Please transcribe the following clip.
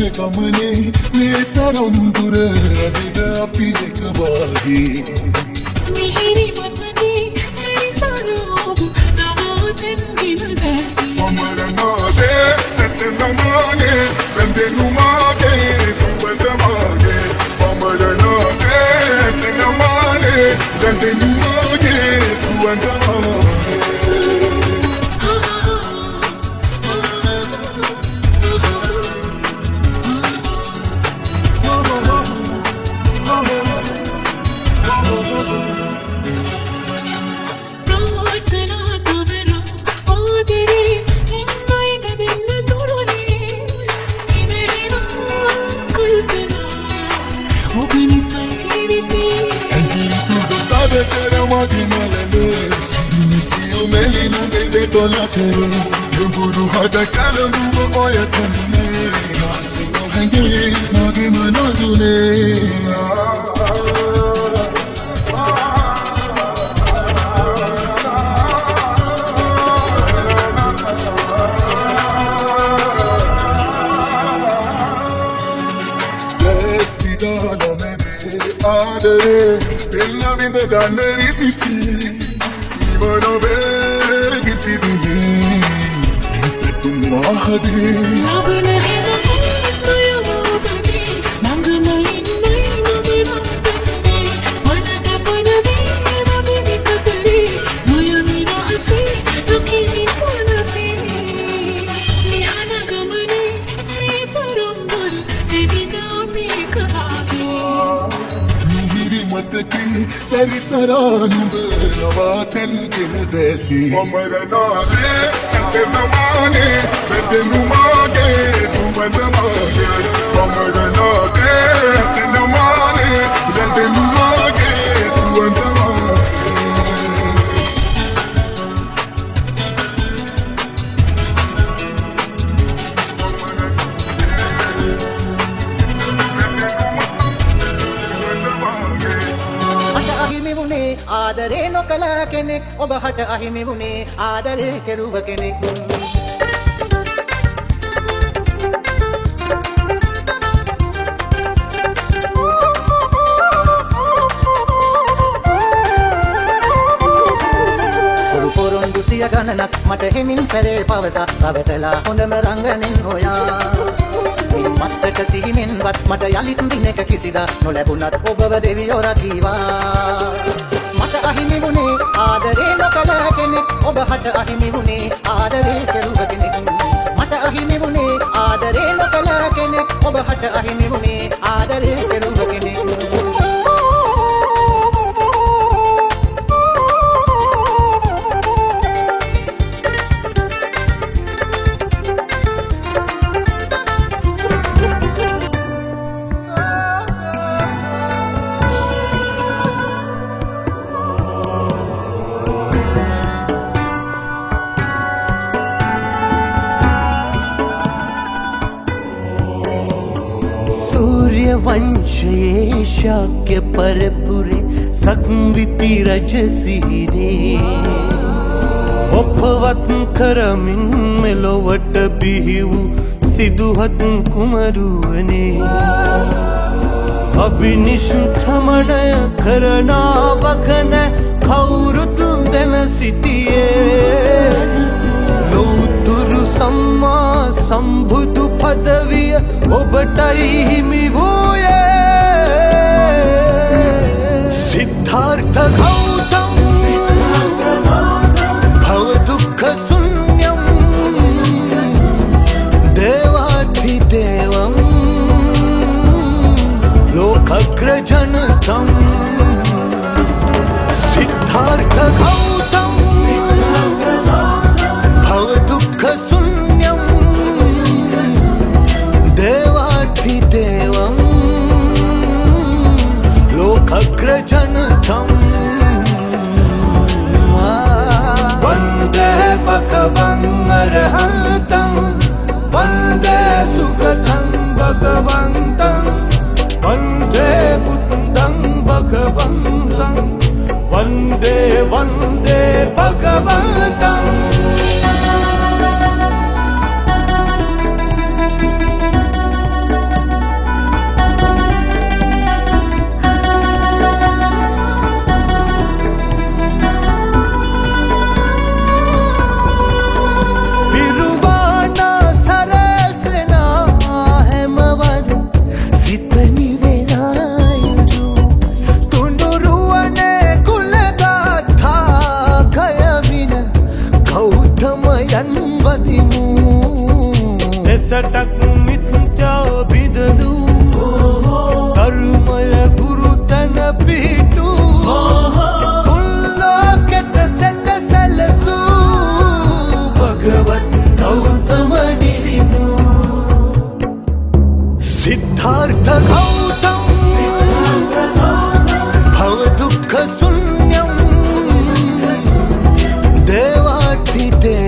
ගිය ගමනේ මේ තරම් දුර ඇවිද අපි එක වාගේ මිහිරි මතනේ සැරිසරාබු නවාතෙන් ගෙන දැසී අමරනාදේ ඇසෙනමානේ වැන්දෙනුමාගේ සුවඳමාගේ අමරනාදේ ඇසෙනමානේ වැන්දෙනුමාගේ සුවඳමාගේ Guru hada kalangu oya kanne Nasino hange nage manazune Letidana mene adere Bella vinda gandari sisi Imano ver kisi dine Mahadi Labna hena maya mabadi Nangana innai namirandane Manata panadi magi vikatari Maya mira hasi lakini panasi Nihana gamane me parambar evida pikavage Mihiri mataki sari saranumbe navaten gena desi Amaranade asenamane Vendenumage suvandamage Amaranade asenamane Vendenumage suvandamage ආදරේ නොකළ කෙනෙක් ඔබ හට අහිමි වුණේ ආදරේ කෙරුව කෙනෙක් පොරොන්දු සිය ගණනක් මට හිමින් සැරේ පවසා රවටලා හොඳම රංගනෙන් හොයා මත්තට සිහිනෙන්වත් මට යලිත් දිනක කිසිදා නොලැබුණත් ඔබව දෙවියෝ රකීවා මට අහිමි වුණේ ආදරේ නොකළ කෙනෙක් ඔබ හට අහිමි වුණේ ආදරේ කෙරුව කෙනෙක් මට අහිමි වුණේ ආදරේ නොකළ කෙනෙක් ඔබ හට අහිමි වුණේ ආදරේ කෙරුව කෙනෙක් वंशये शाक्य परपुरे संविति रजसीरे ඔපවත් කරමින් මෙලොවට බිහි වූ සිදුහත් කුමරුවනේ අභිනිෂ්ක්‍රමණය කරනාවක නැ කවුරුත් දැන සිටියේ ලෞතුරු සම්මා සම්බුදු පදවිය ඔබටයි හිමි වූයේ සිද්ධාර්ථ ගෞතම භව දුක්ඛ ශුන්‍යම් දේවාධිදේවම් लोकग्रजनतं सिद्धार्थ गौतम भवदुःखशून्यं देवाधिदेवं लोकग्रजनतं वन्दे भगवन् अरहन्तं वन्दे सुगतं भगवन्तं वन्दे बुद्धं भगवन्तं वन्दे वन्दे भगवन्तं හිතේ